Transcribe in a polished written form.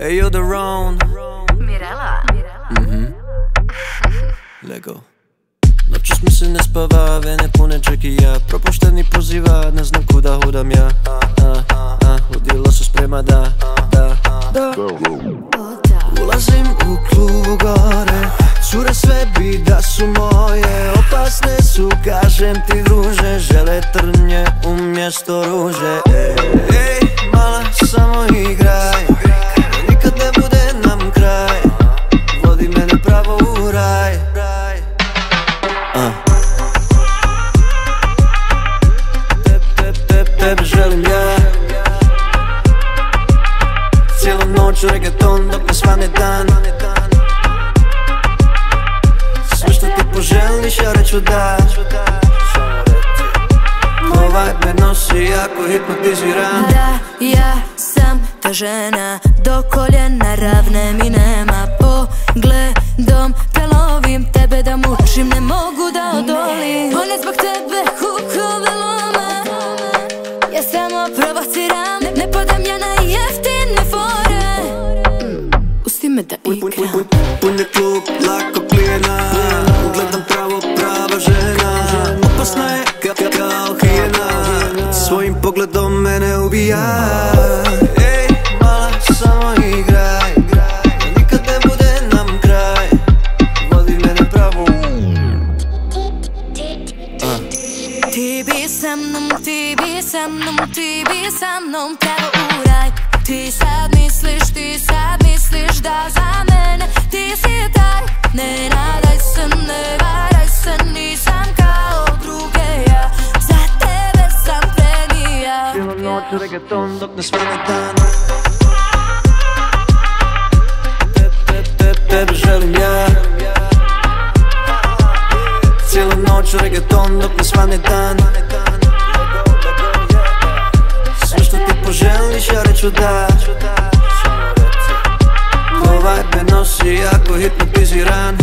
Hey, you're the round Mirela. Lego. Noćas mi se ne spava, vene pune džekija. Propušteni poziva, ne znam kuda hudam ja. Ludilo se sprema da ulazim u klub gore. Cure sve bi da su moje, opasne su, kažem ti druže. Žele trnje umjesto ruže. Ej, mala, samo igraj, nikad ne bude nam kraj. Vodi mene pravo u raj. Tebe želim ja. Cijelu noć reggaeton dok ne svane dan. Sve što ti poželiš ja reću da. Ovaj me nosi jako hipnotiziran. Da, ja sam ta žena, do koljena ravne mi nema. Pogledom prelovim tebe da mučim, ne mogu da odolim. On je zbog tebe hukove lome, ja samo provociram, ne padam ja na jeftine fore. Pusti me da igram. Pun je klub, lako plijena, gledam prava žena. Opasna je kao hijena, svojim pogledom mene ubija. Ej, mala, samo igraj, nikad ne bude nam kraj. Vodi mene pravo. Ti bi sa mnom, ti bi sa mnom, ti bi sa mnom pravo u raj. Ti sad misliš da za mene ti si taj. Ne nadaj se, ne varaj se, nisam kao druge ja. Za tebe sam prednija. Cijelu noć reggaeton dok ne svane dan. Tebe želim ja. Cijelu noć reggaeton dok ne svane dan. Sve što ti poželiš ja reću da. Ovaj me nosi jako hipnotiziran.